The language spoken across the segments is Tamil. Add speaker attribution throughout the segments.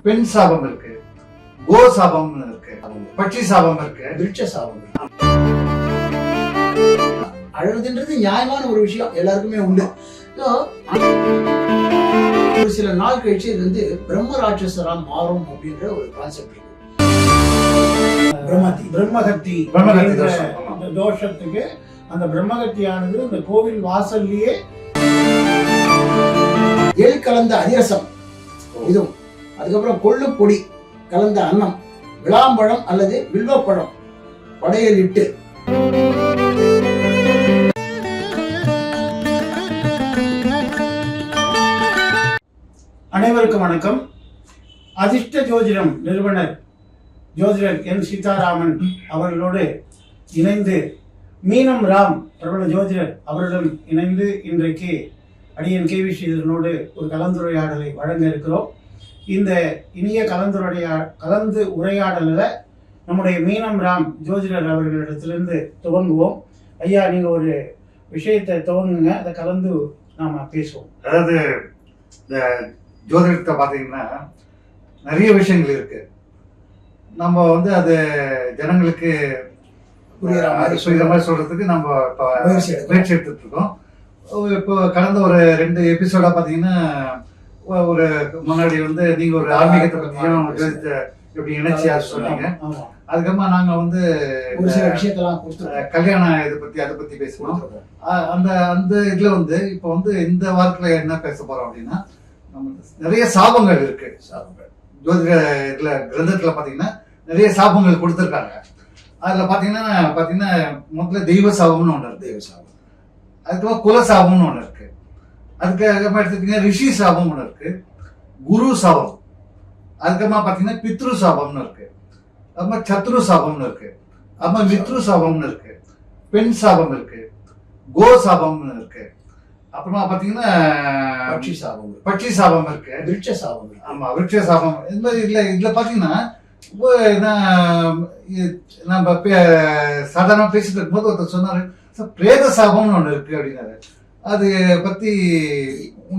Speaker 1: பெண் சாபம் இருக்கு, கோ சாபம் இருக்கு, பட்சி சாபம் இருக்கு,
Speaker 2: விருட்ச சாபம். அழுதுன்றது நியாயமான ஒரு விஷயம், எல்லாருக்குமே உண்டு. ஒரு சில நாள் கழிச்சு இது வந்து பிரம்ம ராட்சசரா மாறும் அப்படின்ற ஒரு கான்செப்ட் இருக்கு.
Speaker 3: பிரம்மகத்தி தோஷத்துக்கு அந்த பிரம்மகத்தியானது இந்த கோவில் வாசல்லையே
Speaker 2: எள் கலந்த அதிரசம் இதுவும், அதுக்கப்புறம் கொள்ளு பொடி கலந்த அன்னம், விளாம்பழம் அல்லது வில்வப்பழம் படையல் இட்டு
Speaker 3: அனைவருக்கும் வணக்கம். அதிர்ஷ்ட ஜோதிடம் நிறுவனர் ஜோதிடர் என் சீதாராமன் அவர்களோடு இணைந்து மீனம் ராம் பிரபல ஜோதிடர் அவருடன் இணைந்து இன்றைக்கு அடியன் கேவி ஸ்ரீதரனோடு ஒரு கலந்துரையாடலை வழங்க இருக்கிறோம். இந்த இனிய கலந்து உரையாடலில் நம்முடைய மீனம் ராம் ஜோதிடர் அவர்களிடத்திலிருந்து துவங்குவோம். ஐயா, நீங்கள் ஒரு விஷயத்தை துவங்குங்க, அதை கலந்து நாம் பேசுவோம்.
Speaker 1: அதாவது இந்த ஜோதிடத்தை பார்த்தீங்கன்னா நிறைய விஷயங்கள் இருக்கு. நம்ம வந்து அது ஜனங்களுக்கு புரியுற மாதிரி சொல்றதுக்கு நம்ம முயற்சி எடுத்துட்டு இருக்கோம். இப்போ கடந்த ஒரு 2 எபிசோடா பார்த்தீங்கன்னா, ஒரு முன்னாடி வந்து நீங்க ஒரு ஆன்மீகத்தை பற்றியும் இப்படி இணைச்சியா சொன்னீங்க. அதுக்கப்புறமா நாங்க வந்து கல்யாண அதை பத்தி பேசுவோம். அந்த இதுல வந்து இப்போ வந்து இந்த வாரத்துல என்ன பேச போறோம் அப்படின்னா, நிறைய சாபங்கள் இருக்கு. ஜோதிட இதுல கிரந்தத்துல பாத்தீங்கன்னா நிறைய சாபங்கள் கொடுத்துருக்காங்க. அதுல பாத்தீங்கன்னா முதல்ல தெய்வ சாபம்னு ஒண்ணு இருக்கு, தெய்வ சாபம். அதுக்கப்புறம் குல சாபம்னு ஒண்ணு இருக்கு. அதுக்கப்புறமா எடுத்துக்கிட்டீங்கன்னா ரிஷி சாபம் ஒண்ணு இருக்கு, குரு சாபம். அதுக்கப்புறமா பாத்தீங்கன்னா பித்ரு சாபம்னு இருக்கு, அப்புறமா சத்ரு சாபம்னு இருக்கு, அப்புறமா மித்ரு சாபம்னு இருக்கு, பெண் சாபம் இருக்கு, கோ சாபம்னு இருக்கு. அப்புறமா பாத்தீங்கன்னா பட்சி சாபம் இருக்கு,
Speaker 2: விருட்ச சாபம்.
Speaker 1: ஆமா, விருட்ச சாபம். இந்த மாதிரி இதுல பாத்தீங்கன்னா நம்ம சாதாரண பேசிட்டு இருக்கும்போது ஒருத்தர் சொன்னாரு, பிரேத சாபம்னு ஒண்ணு இருக்கு அப்படின்னாரு. அது பத்தி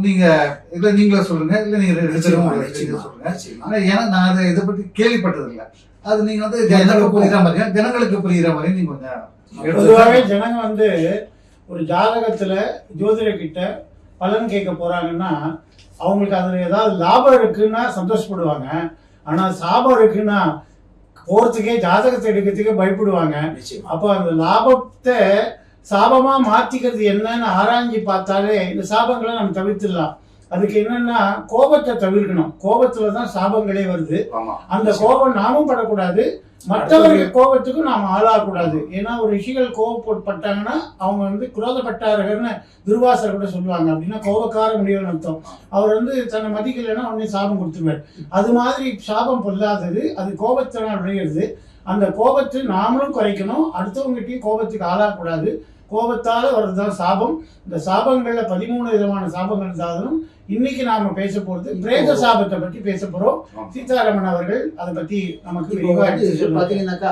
Speaker 1: நீங்களே சொல்லுங்க, இல்ல நீங்க சொல்லுங்க. ஆனா ஏன்னா நான் அதை இதை பத்தி கேள்விப்பட்டது இல்லை. அது நீங்க வந்து ஜனங்களுக்கு புரியுற மாதிரி நீங்க கொஞ்சம்.
Speaker 3: பொதுவாகவே ஜனங்க வந்து ஒரு ஜாதகத்துல ஜோதிட கிட்ட பலன் கேட்க போறாங்கன்னா அவங்களுக்கு அதுல ஏதாவது லாபம் இருக்குன்னா சந்தோஷப்படுவாங்க. ஆனா சாபம் இருக்குன்னா போறதுக்கே ஜாதகத்தை எடுக்கிறதுக்கே பயப்படுவாங்க. அப்போ அந்த லாபத்தை சாபமா மாத்திக்கிறது என்னன்னு ஆராய்ச்சி பார்த்தாலே இந்த சாபங்களை நம்ம தவிர்த்துடலாம். அதுக்கு என்னன்னா கோபத்தை தவிர்க்கணும். கோபத்துலதான் சாபங்களே வருது. அந்த கோபம் நாமும் படக்கூடாது, மற்றவர்கள் கோபத்துக்கும் நாம ஆளாகக்கூடாது. ஏன்னா ஒரு ரிஷிகள் கோபப்பட்டாங்கன்னா அவங்க வந்து குரோதப்பட்டார்கள்னு துர்வாசர் கூட சொல்லுவாங்க. அப்படின்னா கோபக்கார முடியும்னு அர்த்தம். அவர் வந்து தன்னை மதிக்கலைன்னா உடனே சாபம் கொடுத்துருவார். அது மாதிரி சாபம் பொல்லாதது, அது கோபத்தினால் விளையிறது. அந்த கோபத்தை நாமளும் குறைக்கணும், அடுத்தவங்ககிட்டயும் கோபத்துக்கு ஆளாகக்கூடாது. கோபத்தால வர்றதுதான் சாபம். இந்த சாபங்கள்ல 13 விதமான சாபங்கள் இருந்தாலும் இன்னைக்கு நாம பேச போறது பிரேத சாபத்தை பத்தி பேச போறோம். சீதாராமன் அவர்கள் அதை பத்தி நமக்கு
Speaker 2: பாத்தீங்கன்னாக்கா,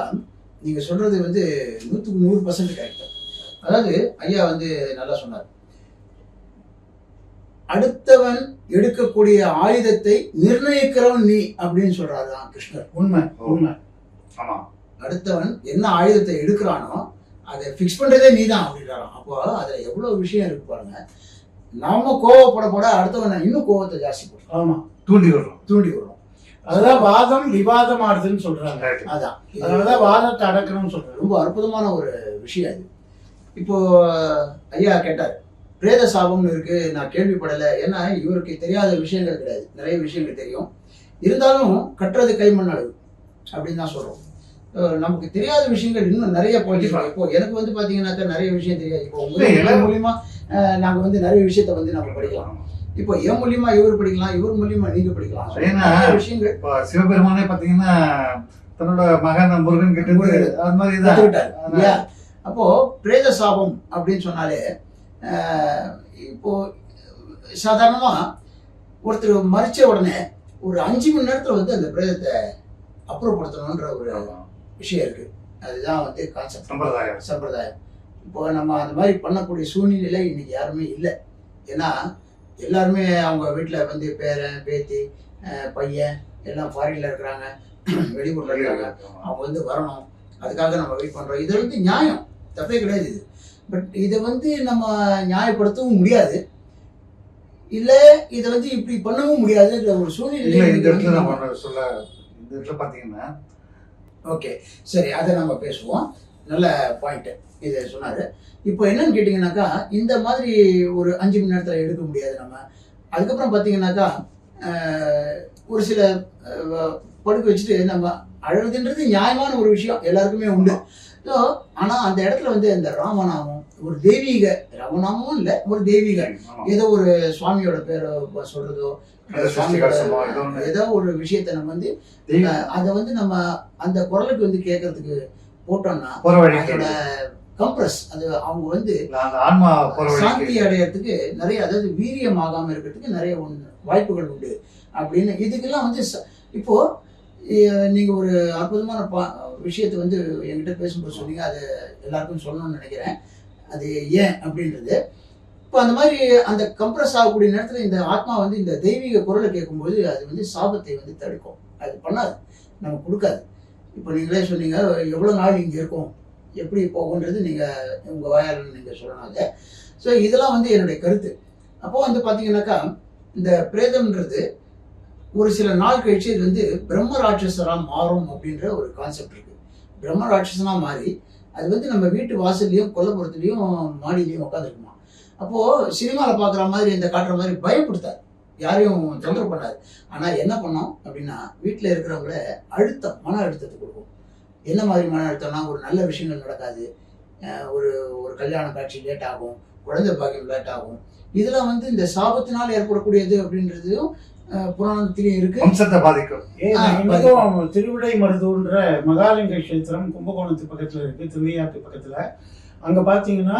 Speaker 2: நீங்க சொல்றது வந்து 100% கரெக்ட். அதாவது ஐயா வந்து நல்லா சொன்னார். அடுத்தவன் எடுக்கக்கூடிய ஆயுதத்தை நிர்ணயிக்கிறவன் நீ அப்படின்னு சொல்றாரு கிருஷ்ணர்.
Speaker 3: உண்மை உண்மை.
Speaker 2: அடுத்தவன் என்ன ஆயுதத்தை எடுக்கிறானோ அதை பிக்ஸ் பண்றதே நீதான் அப்படின்றாராம். அப்போ அதுல எவ்வளவு விஷயம் இருக்கு பாருங்க. நாம கோவப்பட அடுத்தவன் இன்னும் கோவத்தை ஜாஸ்தி போடுறோம்.
Speaker 3: ஆமா,
Speaker 2: தூண்டி விடுறோம்.
Speaker 3: அதுதான் வாதம் விவாதம் ஆடுதுன்னு சொல்றாங்க.
Speaker 2: அதான்,
Speaker 3: அதனாலதான் வாதத்தை அடக்கணும்னு சொல்றாங்க.
Speaker 2: ரொம்ப அற்புதமான ஒரு விஷயம் இது. இப்போ ஐயா கேட்டார், பிரேத சாபம்னு இருக்கு, நான் கேள்விப்படலை. ஏன்னா இவருக்கு தெரியாத விஷயங்கள் கிடையாது, நிறைய விஷயங்கள் தெரியும். இருந்தாலும் கட்டுறது கைமண் அளவு அப்படின்னு தான் சொல்றோம். நமக்கு தெரியாத விஷயங்கள் இன்னும் நிறைய போயிட்டு. இப்போ எனக்கு வந்து பாத்தீங்கன்னாக்கா நிறைய விஷயம் தெரியாது. இப்போ உங்க மூலியமா நாங்க வந்து நிறைய விஷயத்த வந்து நம்ம படிக்கலாம். இப்போ என் மூலியமா இவர் படிக்கலாம், இவர் மூலியமா நீங்க படிக்கலாம்.
Speaker 1: விஷயங்கள் இப்போ சிவபெருமானே பாத்தீங்கன்னா தன்னோட மகன் முருகன் கிட்ட அது மாதிரி
Speaker 2: இல்லையா? அப்போ பிரேத சாபம் அப்படின்னு சொன்னாலே, இப்போ சாதாரணமா ஒருத்தர் மறிச்ச உடனே ஒரு 5 மணி நேரத்துல வந்து அந்த பிரேதத்தை அப்புறப்படுத்தணும்ன்ற ஒரு விஷயம் இருக்கு. அதுதான் வந்து கான்செப்ட், சம்பிரதாயம். இப்போ நம்ம அந்த மாதிரி பண்ணக்கூடிய சூழ்நிலை இன்னைக்கு யாருமே இல்லை. ஏன்னா எல்லாருமே அவங்க வீட்டில் வந்து பேரன் பேத்தி பையன் எல்லாம் ஃபாரின்ல இருக்கிறாங்க, வெளியூர்ல இருக்காங்க, அவங்க வந்து வரணும், அதுக்காக நம்ம வெயிட் பண்றோம். இது வந்து நியாயம், தப்பே கிடையாது இது. பட் இதை வந்து நம்ம நியாயப்படுத்தவும் முடியாது, இல்ல இதை வந்து இப்படி பண்ணவும் முடியாதுன்ற ஒரு சூழ்நிலை
Speaker 1: இந்த இடத்துல நம்ம சொல்ல. இந்த இடத்துல பாத்தீங்கன்னா
Speaker 2: ஓகே சரி, அதை நம்ம பேசுவோம். நல்ல பாயிண்ட் இதை சொன்னாரு. இப்போ என்னன்னு கேட்டீங்கன்னாக்கா, இந்த மாதிரி ஒரு 5 மணி நேரத்துல எடுக்க முடியாது நம்ம. அதுக்கப்புறம் பாத்தீங்கன்னாக்கா ஒரு சில படுக்க வச்சுட்டு நம்ம அழுதுன்றது நியாயமான ஒரு விஷயம், எல்லாருக்குமே உண்டு. ஸோ ஆனால் அந்த இடத்துல வந்து இந்த ராமநாமம் ஒரு தெய்வீக, ராமநாமமும் இல்லை, ஒரு தெய்வீக ஏதோ ஒரு சுவாமியோட பேரை சொல்றதோ, ஏதோ ஒரு விஷயத்த நம்ம வந்து அதை வந்து நம்ம அந்த குரலுக்கு வந்து கேட்கறதுக்கு போட்டோம்னா அதோட கம்ப்ரஸ், அது அவங்க வந்து சாந்தி அடையறதுக்கு நிறைய, அதாவது வீரியம் ஆகாம இருக்கிறதுக்கு நிறைய வாய்ப்புகள் உண்டு அப்படின்னு. இதுக்கெல்லாம் வந்து இப்போ நீங்க ஒரு அற்புதமான விஷயத்தை வந்து என்கிட்ட பேசும்போது சொன்னீங்க, அது எல்லாருக்கும் சொல்லணும்னு நினைக்கிறேன். அது ஏன் அப்படின்றது, இப்போ அந்த மாதிரி அந்த கம்ப்ரஸ் ஆகக்கூடிய நேரத்தில் இந்த ஆத்மா வந்து இந்த தெய்வீக குரலை கேட்கும்போது அது வந்து சாபத்தை வந்து தடுக்கும், அது பண்ணாது, நம்ம கொடுக்காது. இப்போ நீங்களே சொன்னீங்க எவ்வளோ நாள் இங்கே இருக்கும், எப்படி போகுன்றது நீங்கள் உங்கள் வாயால் நீங்கள் சொல்லணுங்க. ஸோ இதெல்லாம் வந்து என்னுடைய கருத்து. அப்போது வந்து பார்த்தீங்கன்னாக்கா இந்த பிரேதம்ன்றது ஒரு சில நாள் கழிச்சு இது வந்து பிரம்ம ராட்சசராக மாறும் அப்படின்ற ஒரு கான்செப்ட் இருக்கு. பிரம்ம ராட்சசனா மாறி அது வந்து நம்ம வீட்டு வாசல்லையும் கொல்லப்புறத்துலையும் மாடியிலையும் உட்காந்துருக்குமா. அப்போ சினிமாவில் பார்க்குற மாதிரி இந்த காட்டுற மாதிரி பயப்படுத்தாது, யாரையும் தொந்தரவு பண்ணாது. ஆனால் என்ன பண்ணோம் அப்படின்னா வீட்டில் இருக்கிறவங்கள அழுத்தம், மன அழுத்தத்தை கொடுக்கும். என்ன மாதிரி மன அழுத்தம்னா, ஒரு நல்ல விஷயங்கள் நடக்காது, ஒரு ஒரு கல்யாண காட்சி லேட் ஆகும், குழந்தை பாக்கியம் லேட் ஆகும். இதெல்லாம் வந்து இந்த சாபத்தினால் ஏற்படக்கூடியது அப்படின்றதும் புராணத்திலையும் இருக்கு.
Speaker 1: வம்சத்தை பாதிக்கும்.
Speaker 3: இன்னும் திருவிடை மருதூர்ன்ற மகாலிங்க கஷேத்திரம் கும்பகோணத்து பக்கத்துல இருக்கு, திருவையாற்று பக்கத்துல. அங்க பாத்தீங்கன்னா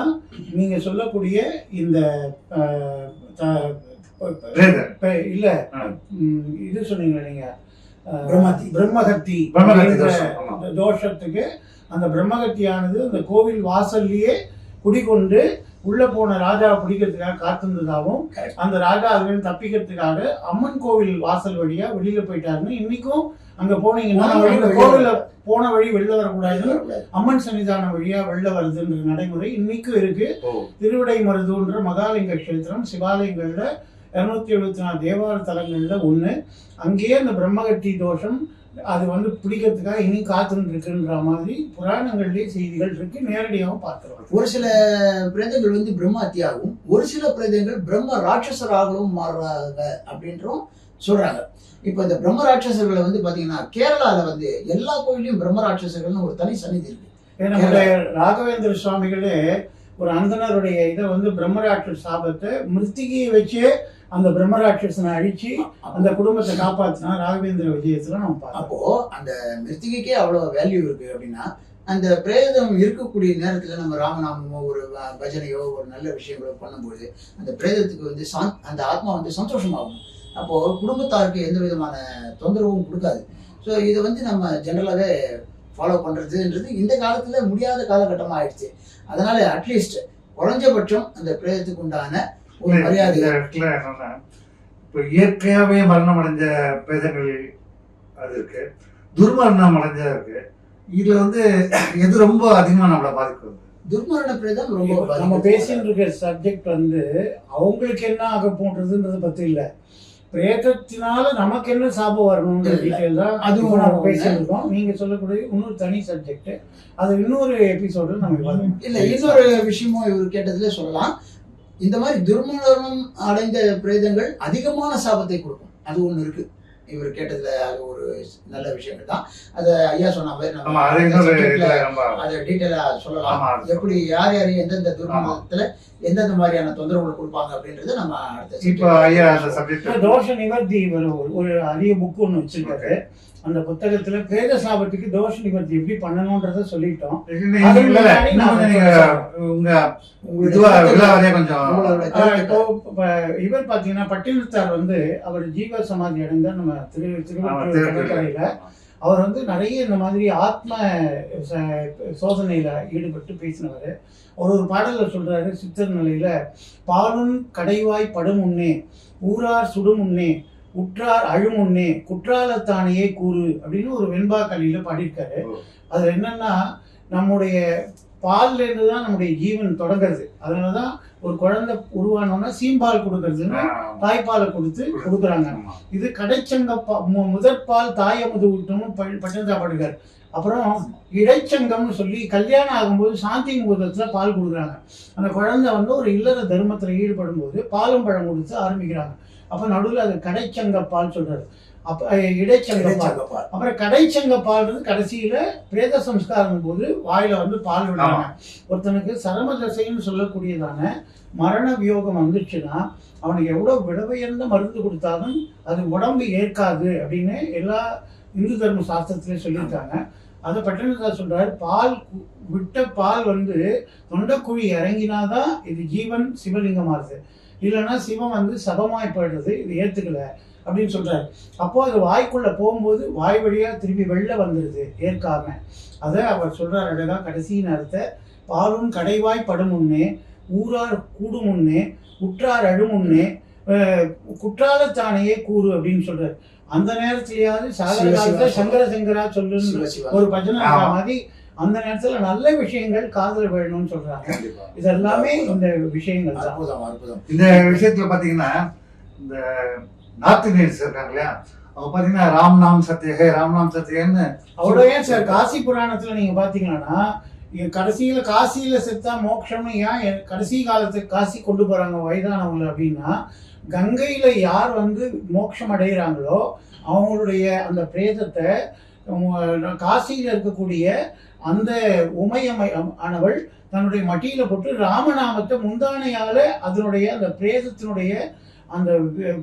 Speaker 3: நீங்க சொல்லக்கூடிய இந்த இல்ல இது சொன்னீங்க நீங்க பிரம்மகத்தி தோஷத்துக்கு, அந்த பிரம்மகத்தியானது அந்த கோவில் வாசல்லையே குடிகொண்டு உள்ள போன ராஜா பிடிக்கிறதுக்காக காத்திருந்ததாகவும், அந்த ராஜா அதுல தப்பிக்கிறதுக்காக அம்மன் கோவில் வாசல் வழியா வெளியில போயிட்டாருன்னு இன்னைக்கும் அங்க போனீங்கன்னா கோவில போன வழி வெளில வரக்கூடாது, அம்மன் சன்னிதானம் வழியா வெளில வருதுன்ற நடைமுறை இன்னைக்கும் இருக்கு. திருவிடை மருதூன்ற மகாலிங்க கஷேத்திரம் சிவாலயங்கள்ல 274 தேவார தலங்கள்ல ஒண்ணு. அங்கேயே அந்த பிரம்மகட்டி தோஷம் அது வந்து பிடிக்கிறதுக்காக இனி காத்துன்னு இருக்குன்ற மாதிரி புராணங்கள்லயே செய்திகள் இருக்கு, நேரடியாகவும் பார்க்கிறோம்.
Speaker 2: ஒரு சில பிரேதங்கள் வந்து பிரம்மஹத்தியாகவும், ஒரு சில பிரேதங்கள் பிரம்ம ராட்சசராகவும் மாறுறாங்க அப்படின்றும் சொல்றாங்க. இப்போ இந்த பிரம்ம ராட்சசர்களை வந்து பாத்தீங்கன்னா கேரளால வந்து எல்லா கோயிலையும் பிரம்ம ராட்சசர்கள்னு ஒரு தனி சன்னிதி இருக்கு.
Speaker 3: ஏன்னா ராகவேந்திர சுவாமிகளே ஒரு அந்தனருடைய இதை வந்து பிரம்மராட்சச சாபத்தை மிருத்திகையை வச்சே அந்த பிரம்மராட்சசனை அழிச்சு அந்த குடும்பத்தை காப்பாத்தினா ராகவேந்திர விஜயத்துல நம்ம பார்த்தோம்.
Speaker 2: அப்போ அந்த மிருத்திகைக்கே அவ்வளவு வேல்யூ இருக்கு அப்படின்னா, அந்த பிரேதம் இருக்கக்கூடிய நேரத்துல நம்ம ராமநாமமோ ஒரு பஜனையோ ஒரு நல்ல விஷயங்களோ பண்ணும்போது அந்த பிரேதத்துக்கு வந்து அந்த ஆத்மா வந்து சந்தோஷமாகும். அப்போ குடும்பத்தாருக்கு எந்த விதமான தொந்தரவும் கொடுக்காது. ஸோ இதை வந்து நம்ம ஜெனரலாகவே ஃபாலோ பண்றதுன்றது இந்த காலத்துல முடியாத காலகட்டமா ஆயிடுச்சு. அதனால அட்லீஸ்ட் குறைஞ்சபட்சம் அந்த பிரேதத்துக்கு உண்டான ஒரு மரியாதை.
Speaker 1: இப்போ இயற்கையாவே மரணம் அடைஞ்ச பிரேதங்கள் அது இருக்கு, துர்மரணம் அடைஞ்ச இருக்கு. இதுல வந்து எது ரொம்ப அதிகமா நம்மளை பாதிக்கிறது?
Speaker 2: துர்மரண பிரேதம் ரொம்ப.
Speaker 3: நம்ம பேசிட்டு இருக்க சப்ஜெக்ட் வந்து அவங்களுக்கு என்ன ஆக போன்றதுன்றது பத்தி இல்ல, பிரேதத்தினால நமக்கு என்ன சாபம் வரணும்ன்ற டீட்டெயில் தான் அதுவும் நம்ம பேசியிருக்கோம். நீங்க சொல்லக்கூடிய இன்னொரு தனி சப்ஜெக்ட், அது இன்னொரு எபிசோடு நம்ம
Speaker 2: இல்ல. இன்னொரு விஷயமும் இவர் கேட்டதுல சொல்லலாம், இந்த மாதிரி துர்மரணம் அடைந்த பிரேதங்கள் அதிகமான சாபத்தை கொடுக்கும், அது ஒண்ணு இருக்கு. இவர் கேட்டதுல அது ஒரு நல்ல விஷயங்கள் தான். அது ஐயா சொன்ன மாதிரி நம்ம அதை டீட்டெயிலா சொல்லலாம், எப்படி யார் யார் எந்தெந்த துர்மரணத்துல எந்தெந்த மாதிரியான தொந்தரவுகள் கொடுப்பாங்க அப்படின்றத நம்ம அடுத்த
Speaker 3: தோஷ நிவர்த்தி ஒரு அரிய புக் ஒண்ணு வச்சிருக்காரு. அந்த புத்தகத்துல பிரேத சாபத்துக்கு தோஷ நிவர்த்தி எப்படி பண்ணணும்ன்றத சொல்லிட்டோம். இவர் பாத்தீங்கன்னா பட்டினத்தார் வந்து அவர் ஜீவ சமாதி அடைந்த நம்ம திருவள்ளுவரையில அவர் வந்து நிறைய இந்த மாதிரி ஆத்ம சோதனையில ஈடுபட்டு பேசினவர். ஒரு பாடல்ல சொல்றாரு, சித்தர் நிலையில பாலும் கடைவாய் படும் முன்னே ஊரார் சுடும் முன்னே உற்றார் அழுமுன்னே குற்றாலத்தானையே கூறு அப்படின்னு ஒரு வெண்பா கலியில பாடியிருக்காரு. அது என்னன்னா, நம்முடைய பால்ல இருந்து தான் நம்முடைய ஜீவன் தொடங்குறது. அதனாலதான் ஒரு குழந்தை உருவானோன்னா சீம்பால் கொடுக்கறதுன்னு தாய்ப்பாலை கொடுக்குறாங்க. இது கடைச்சங்க முதற்பால் தாயமுது ஊட்டணும் பட்டதா பாடுகிறார். அப்புறம் இடைச்சங்கம்னு சொல்லி கல்யாணம் ஆகும்போது சாந்தி முகூர்த்தத்துல பால் கொடுக்குறாங்க. அந்த குழந்தை வந்து ஒரு இல்லற தர்மத்துல ஈடுபடும் போது பாலும் பழம் கொடுத்து ஆரம்பிக்கிறாங்க. அப்ப நடுவில் அது கடைச்சங்க பால் சொல்றாரு. அப்ப இடைச்சங்க பால், அப்புறம் கடைச்சங்க பால் கடைசியில பிரேத சம்ஸ்காரம் போது வாயில வந்து பால் விடுறாங்க. ஒருத்தனுக்கு சரம தசைன்னு சொல்லக்கூடியதான மரண வியோகம் வந்துச்சுன்னா அவனுக்கு எவ்வளவு விடவையர்ந்த மருந்து கொடுத்தாலும் அது உடம்பு ஏற்காது அப்படின்னு எல்லா இந்து தர்ம சாஸ்திரத்திலே சொல்லியிருக்காங்க. அதை பட்டணத்தார் சொல்றாரு, பால் விட்ட பால் வந்து தொண்டக்குழி இறங்கினாதான் இது ஜீவன் சிவலிங்கமா இருக்கு, இல்லைன்னா சிவம் வந்து சபமாய் போயிடுறது, இது ஏத்துக்கல அப்படின்னு சொல்றாரு. அப்போ அது வாய்க்குள்ள போகும்போது வாய் வழியா திரும்பி வெளில வந்துடுது ஏற்காம. அதை அவர் சொல்றாரு அழகா கடைசி நேரத்தை, பாலும் கடைவாய் படும் முன்னே ஊரார் கூடும் முன்னே உற்றார் அழுமுன்னே குற்றாலத்தானையே கூறு அப்படின்னு சொல்றாரு. அந்த நேரத்திலேயாவது சாகர காலத்துல சங்கரா சொல்லு ஒரு பஜனை மாதிரி அந்த நேரத்துல நல்ல விஷயங்கள் காதல் வேணும்னு சொல்றாங்க. இதெல்லாமே இந்த விஷயங்கள் தான்.
Speaker 1: இந்த விஷயத்துல பாத்தீங்கன்னா இந்த நார்த் இந்தியன்ஸ் இருக்காங்க இல்லையா, அவங்க பாத்தீங்கன்னா ராம் நாம் சத்யகே ராம் நாம் சத்யகன்னு
Speaker 3: அவ்வளோ. ஏன் சார் காசி புராணத்துல நீங்க பாத்தீங்கன்னா கடைசியில காசியில செத்தா மோட்சம்னு ஏன் கடைசி காலத்துக்கு காசி கொண்டு போறாங்க வயதானவங்க அப்படின்னா, கங்கையில யார் வந்து மோட்சம் அடைகிறாங்களோ அவங்களுடைய அந்த பிரேதத்தை காசியில இருக்கக்கூடிய அந்த ஆனவள் தன்னுடைய மட்டியில போட்டு ராமநாமத்தை முந்தானையால அதனுடைய அந்த பிரேதத்தினுடைய அந்த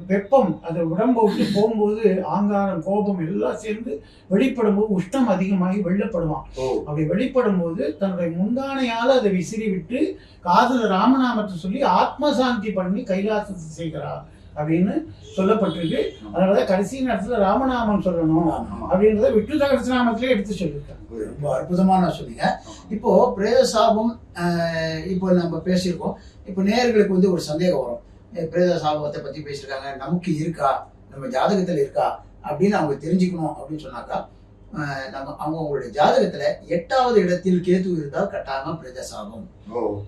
Speaker 3: வெப்பம் அந்த உடம்பை விட்டு போகும்போது ஆங்காரம் கோபம் எல்லாம் சேர்ந்து வெளிப்படும் போது உஷ்ணம் அதிகமாகி வெள்ளப்படுவான். அப்படி வெளிப்படும் போது தன்னுடைய முந்தானையால அதை விசிறி விட்டு காதுல ராமநாமத்தை சொல்லி ஆத்மசாந்தி பண்ணி கைலாசத்தை செய்கிறார் அப்படின்னு சொல்லப்பட்டிருக்கு. அதனால கடைசி நேரத்துல ராமநாமம் சொல்லணும் அப்படின்றத விட்டு சகஸ்ரநாமத்திலே எடுத்து சொல்லியிருக்காங்க.
Speaker 2: ரொம்ப அற்புதமான சொன்னீங்க. இப்போ பிரேத சாபம் இப்போ நம்ம பேசியிருக்கோம். இப்போ நேயர்களுக்கு வந்து ஒரு சந்தேகம் வரும், பிரேத சாபத்தை பத்தி பேசியிருக்காங்க, நமக்கு இருக்கா, நம்ம ஜாதகத்துல இருக்கா அப்படின்னு அவங்க தெரிஞ்சுக்கணும் அப்படின்னு சொன்னாக்கா, அவங்களுடைய ஜாதகத்துல 8வது இடத்தில் கேது இருந்தால் கட்டாயமா பிரேத சாபம்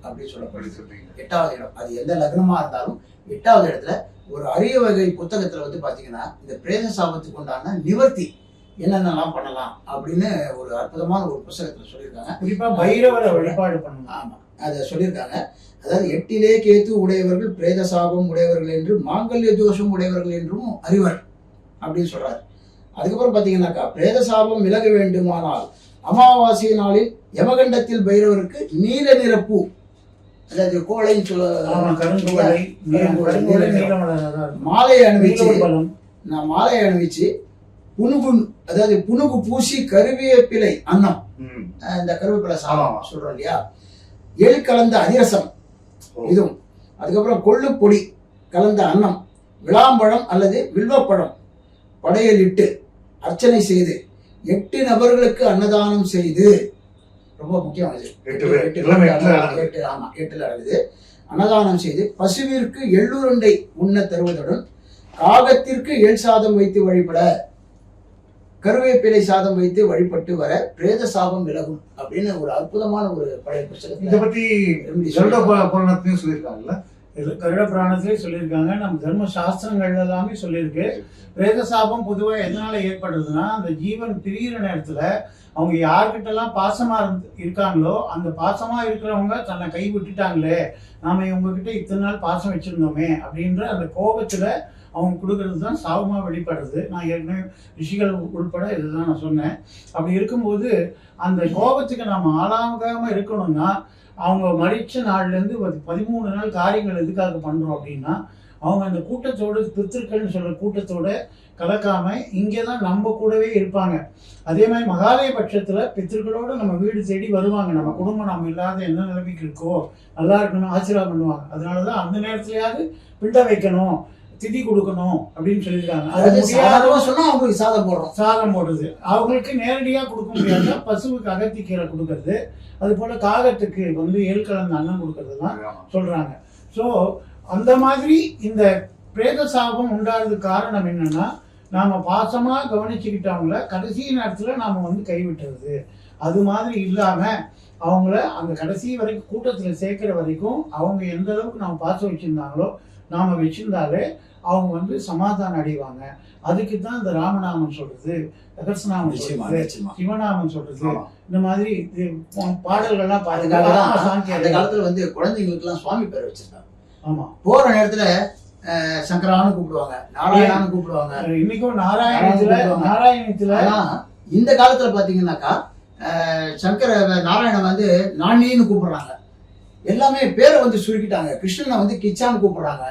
Speaker 2: அப்படின்னு சொல்லப்படுது. 8வது இடம் அது எந்த லக்னமா இருந்தாலும் 8வது இடத்துல ஒரு அரிய வகை புத்தகத்துல வந்து பாத்தீங்கன்னா இந்த பிரேத சாபத்துக்கு உண்டான நிவர்த்தி என்னென்னலாம் பண்ணலாம் அப்படின்னு ஒரு அற்புதமான ஒரு புத்தகத்துல சொல்லியிருக்காங்க.
Speaker 3: குறிப்பா பைரவரை வழிபாடு பண்ணலாம்.
Speaker 2: ஆமா, அதை சொல்லியிருக்காங்க. அதாவது 8லே கேது உடையவர்கள் பிரேத சாபம் உடையவர்கள் என்றும் மாங்கல்ய தோஷம் உடையவர்கள் என்றும் அறிவர் அப்படின்னு சொல்றாரு. அதுக்கப்புறம் பாத்தீங்கன்னாக்கா பிரேத சாபம் விலக வேண்டுமானால் அமாவாசை நாளில் யமகண்டத்தில் பைரவருக்கு நீல நிறப்பூ, அதாவது கோழைன்னு சொல்ல மாலையை அணிவிச்சு புனுகு, அதாவது புனுகு பூசி கருவேப்பிலை அன்னம், இந்த கருவேப்பிலை சாதம் சொல்றோம் இல்லையா, எள் கலந்த அதிரசம் இதுவும், அதுக்கப்புறம் கொள்ளு பொடி கலந்த அன்னம், விளாம்பழம் அல்லது வில்வப்பழம் படையலிட்டு அர்ச்சனை செய்து 8 நபர்களுக்கு அன்னதானம் செய்து, ரொம்ப முக்கியம் இது, 8 நடக்குது, அன்னதானம் செய்து பசுவிற்கு எள்ளுருண்டை உண்ண தருவதுடன் காகத்திற்கு எள் சாதம் வைத்து வழிபட, கருவேப்பிலை சாதம் வைத்து வழிபட்டு வர பிரேத சாபம் விலகும் அப்படின்னு ஒரு அற்புதமான ஒரு பழைய புத்தகம்.
Speaker 1: இதை பத்தி புராணத்திலையும் சொல்லியிருக்காங்கல்ல,
Speaker 3: கருட புராணத்திலே சொல்லியிருக்காங்க, நம்ம தர்ம சாஸ்திரங்கள் எல்லாமே சொல்லியிருக்கு. பிரேத சாபம் பொதுவாக எதனால ஏற்படுறதுன்னா, அந்த ஜீவன் பிரிகிற நேரத்துல அவங்க யார்கிட்டலாம் பாசமா இருக்காங்களோ அந்த பாசமா இருக்கிறவங்க தன்னை கை விட்டுட்டாங்களே, நாம இவங்க கிட்ட இத்தனை நாள் பாசம் வச்சிருந்தோமே அப்படின்ற அந்த கோபத்துல அவங்க கொடுக்கறது தான் சாபமா வெளிப்படுறது. நான் ஏற்கனவே ரிஷிகள் உள்பட இதுதான் நான் சொன்னேன். அப்படி இருக்கும்போது அந்த கோபத்துக்கு நாம் ஆளாகாம இருக்கணும்னா, அவங்க மறிச்ச நாள்லேருந்து 13 நாள் காரியங்கள் எதுக்காக பண்றோம் அப்படின்னா, அவங்க அந்த கூட்டத்தோடு பித்திருக்கள்னு சொல்ற கூட்டத்தோட கலக்காம இங்கே தான் நம்ம கூடவே இருப்பாங்க. அதே மாதிரி மகாலய பட்சத்துல பித்திருக்களோட நம்ம வீடு தேடி வருவாங்க. நம்ம குடும்பம் நம்ம இல்லாத என்ன நிலைமைக்கு இருக்கோ நல்லா இருக்கணும் ஆசீர்வாதம் பண்ணுவாங்க. அதனாலதான் அந்த நேரத்துலயாவது பிண்ட வைக்கணும், திதி கொடுக்கணும் அப்படின்னு சொல்லியிருக்காங்க.
Speaker 2: அவங்களுக்கு
Speaker 3: சாதம் போடுறது அவங்களுக்கு நேரடியா கொடுக்க முடியாது. பசுவுக்கு அகத்திக்கீரை கொடுக்கறது, அது போல காகத்துக்கு வந்து எள் கலந்த அன்னம் கொடுக்கறதுலாம் சொல்றாங்க. ஸோ அந்த மாதிரி இந்த பிரேத சாபம் உண்டாகிறதுக்கு காரணம் என்னன்னா நாம பாசமா கவனிச்சுக்கிட்டவங்கள கடைசி நேரத்துல நாம வந்து கைவிட்டுறது. அது மாதிரி இல்லாம அவங்கள அந்த கடைசி வரைக்கும் கூட்டத்துல சேர்க்கிற வரைக்கும் அவங்க எந்த அளவுக்கு நாம பாசம் வச்சிருந்தாங்களோ நாம வச்சிருந்தாலே அவங்க வந்து சமாதானம் அடைவாங்க. அதுக்கு தான் இந்த ராமநாமம் சொல்றது, ரகசியநாமம் சொல்றது, சிவநாமம் சொல்றது, இந்த மாதிரி பாடல்கள்லாம்
Speaker 2: அந்த காலத்துல வந்து குழந்தைங்களுக்கு எல்லாம் சுவாமி பேரை வச்சிருக்காங்க.
Speaker 3: ஆமா,
Speaker 2: போற நேரத்துல சங்கரான்னு கூப்பிடுவாங்க, நாராயணான்னு கூப்பிடுவாங்க.
Speaker 3: இன்னைக்கும் நாராயணத்துல
Speaker 2: இந்த காலத்துல பாத்தீங்கன்னாக்கா சங்கர நாராயணன் வந்து நானின்னு கூப்பிடுறாங்க. எல்லாமே பேரை வந்து சுருக்கிட்டாங்க. கிருஷ்ணனை வந்து கிச்சான்னு கூப்பிடுறாங்க.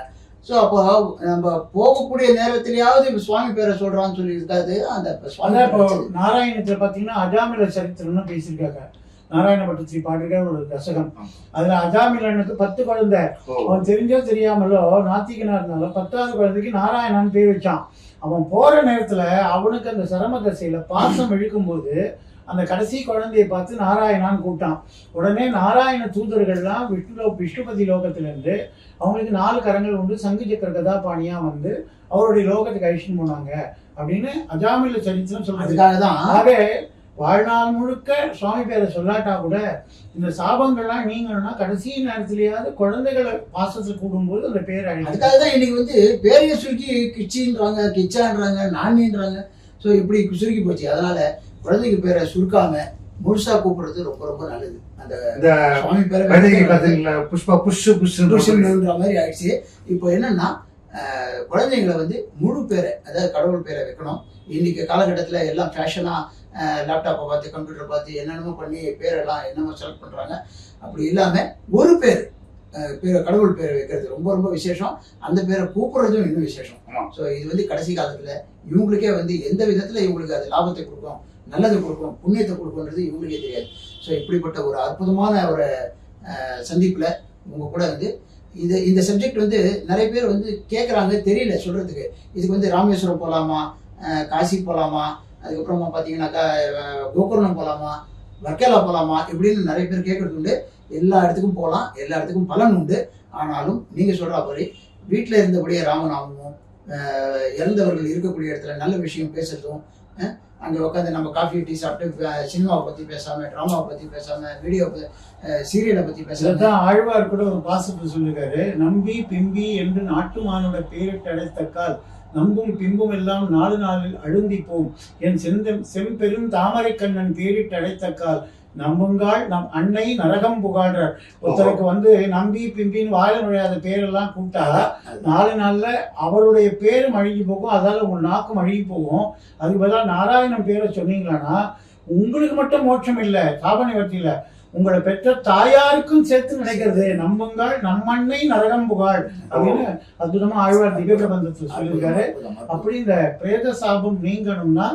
Speaker 2: ஸோ அப்போ நம்ம போகக்கூடிய நேரத்திலேயாவது சுவாமி பேரை சொல்றான்னு சொல்லி இருக்காது. அந்த சுவாமி
Speaker 3: நாராயணத்துல பாத்தீங்கன்னா அஜாமில சரித்திரம்னு பேசியிருக்காங்க. நாராயண பட்டத்திரி பாடுகிற ஒரு தசகம். அதுல அஜாமிலனுக்கு 10 குழந்தை. அவன் தெரிஞ்சோ தெரியாமலோ நாத்திகனா இருந்தாலும் 10வது குழந்தைக்கு நாராயணான்னு பேர் வச்சான். அவன் போற நேரத்துல அவனுக்கு அந்த சரம தசையில பாசம் இழுக்கும் போது அந்த கடைசி குழந்தையை பார்த்து நாராயணான்னு கூப்பிட்டான். உடனே நாராயண தூதர்கள்லாம் விஷ்ணுபதி லோகத்திலிருந்து அவங்களுக்கு 4 கரங்கள் உண்டு, சங்கு சக்கர கதாபாணியா வந்து அவருடைய லோகத்துக்கு அழிச்சுன்னு போனாங்க அப்படின்னு அஜாமில சரித்திரம் சொல்றதுக்காக ஆகவே வாழ்நாள் முழுக்க சுவாமி பேரை சொல்லாட்டா கூட இந்த சாபங்கள்லாம் நீங்கன்னா கடைசி நேரத்திலேயாவது குழந்தைகளை பாசத்தில் கூடும்போது அந்த பேர் அழிவு.
Speaker 2: அதுக்காக தான் இன்னைக்கு வந்து பேரைய சுருக்கி கிச்சின்றாங்க, கிச்சான்றாங்க, நானின்றாங்க. ஸோ இப்படி சுருக்கி போச்சு. அதனால குழந்தைக்கு பேரை சுருக்காம முழுசா கூப்பிடுறது ரொம்ப ரொம்ப நல்லது. அந்த சுவாமி பேரை
Speaker 1: புஷ்பா புஷ்ன்ற
Speaker 2: மாதிரி ஆயிடுச்சு. இப்போ என்னன்னா குழந்தைங்களை வந்து முழு பேரை, அதாவது கடவுள் பேரை வைக்கணும். இன்னைக்கு காலகட்டத்துல எல்லாம் ஃபேஷனா லேப்டாப்பை பார்த்து கம்ப்யூட்டர் பார்த்து என்னென்னமோ பண்ணி பேரெல்லாம் என்னமோ செலக்ட் பண்றாங்க. அப்படி இல்லாம ஒரு பேர் கடவுள் பேரை வைக்கிறது ரொம்ப ரொம்ப விசேஷம். அந்த பேரை கூப்பிடுறதும் இன்னும் விசேஷம். ஸோ இது வந்து கடைசி காலத்துல இவங்களுக்கே வந்து எந்த விதத்துல இவங்களுக்கு அது லாபத்தை கொடுக்கும், நல்லது கொடுக்கும், புண்ணியத்தை கொடுக்கும்ன்றது இவங்களுக்கே தெரியாது. ஸோ இப்படிப்பட்ட ஒரு அற்புதமான ஒரு சந்திப்புல உங்க கூட வந்து இந்த சப்ஜெக்ட் வந்து நிறைய பேர் வந்து கேட்குறாங்க, தெரியல சொல்றதுக்கு. இதுக்கு வந்து ராமேஸ்வரம் போகலாமா, காசி போகலாமா, அதுக்கப்புறமா பார்த்தீங்கன்னாக்கா கோகர்ணம் போகலாமா, வர்க்கலா போகலாமா இப்படின்னு நிறைய பேர் கேட்கறது உண்டு. எல்லா இடத்துக்கும் போகலாம், எல்லா இடத்துக்கும் பலன் உண்டு. ஆனாலும் நீங்கள் சொல்கிற மாதிரி வீட்டில் இருந்தபடியே ராமநாமமும், இறந்தவர்கள் இருக்கக்கூடிய இடத்துல நல்ல விஷயம் பேசுறதும், அங்கே உட்காந்து நம்ம காஃபி டீ சாப்பிட்டு சினிமாவை பற்றி பேசாமல், ட்ராமாவை பற்றி பேசாமல், வீடியோ சீரியலை பற்றி பேசாமல்.
Speaker 3: ஆழ்வார் கூட ஒரு பாசத்தை சொல்லிருக்காரு, நம்பி பிம்பி என்று நாட்டு மானோட பேரிட்டு அடைத்தக்கால் நம்பும் பிம்பும் எல்லாம் 4 நாளில் அழுந்திப்போம். என் செம்பெரும் தாமரை கண்ணன் பேரிட்டு அடைத்தக்கால் நம்புங்கால் நம் அன்னை நரகம் புகாழ்றார். ஒருத்தருக்கு வந்து நம்பி பிம்பின்னு வாயில நுழையாத பேரெல்லாம் கூப்பிட்டா 4 நாள்ல அவருடைய பேரும் அழுகி போகும், அதால உங்க நாக்கும் அழுகி போகும். அதுக்கு பதிலாக நாராயணன் பேரை சொன்னீங்களான்னா உங்களுக்கு மட்டும் மோட்சம் இல்லை, சாப நிவர்த்தி இல்லை, உங்களை பெற்ற தாயாருக்கும் சேர்த்து நினைக்கிறது. நம்புங்கள் நம்மண்ணை நரகம் புகாள் அப்படின்னு அற்புதமா ஆழ்வார் திவ்ய பிரபந்தத்தில் சொல்லியிருக்காரு. அப்படி இந்த பிரேத சாபம் நீங்கணும்னா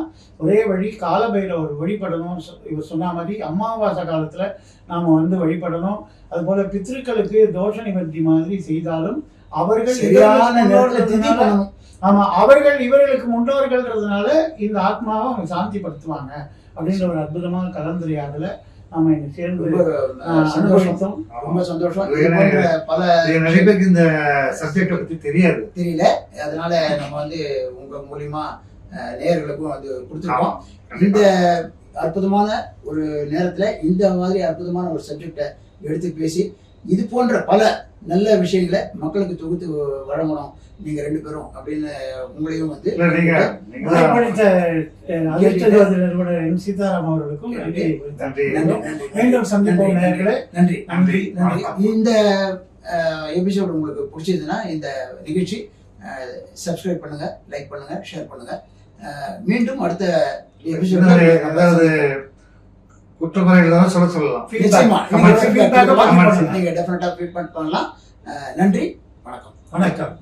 Speaker 3: ஒரே வழி காலபைரவர் வழிபடணும். இவர் சொன்ன மாதிரி அமாவாசை காலத்துல நாம வந்து வழிபடணும். அது போல பித்ருக்களுக்கு தோஷ நிவர்த்தி மாதிரி செய்தாலும் அவர்கள் ஆமா அவர்கள் இவர்களுக்கு முன்னோர்கள்ன்றதுனால இந்த ஆத்மாவை அவங்க சாந்திப்படுத்துவாங்க அப்படின்ற ஒரு அற்புதமான கலந்துரையாடல நாம இங்க சேர்ந்து அனுபவித்தோம்.
Speaker 2: ரொம்ப சந்தோஷம். பல
Speaker 1: நிறைய பேருக்கு இந்த சப்ஜெக்ட பத்தி தெரியல,
Speaker 2: அதனால நம்ம வந்து உங்க மூலியமா நேயர்களுக்கும் வந்து கொடுத்துருக்கோம். இந்த அற்புதமான ஒரு நேரத்துல இந்த மாதிரி அற்புதமான ஒரு சப்ஜெக்டை எடுத்து பேசி இது போன்ற பல நல்ல விஷயங்களை மக்களுக்கு தொகுத்து வழங்கணும் நீங்க 2 பேரும் அப்படின்னு உங்களையும் வந்து
Speaker 3: சீதாராம் அவர்களுக்கும் மீண்டும் சந்திப்போம் நேயர்களே.
Speaker 2: நன்றி நன்றி நன்றி. இந்த எபிசோடு உங்களுக்கு பிடிச்சதுன்னா இந்த நிகழ்ச்சி சப்ஸ்கிரைப் பண்ணுங்க, லைக் பண்ணுங்க, ஷேர் பண்ணுங்க. மீண்டும் அடுத்த எபிசோடு
Speaker 1: அதாவது குற்றக்குறைகள் சொல்லலாம்,
Speaker 2: நீங்க டெஃபினட்டா ஃபீட்பேக் பண்ணலாம். நன்றி, வணக்கம்.
Speaker 3: வணக்கம்.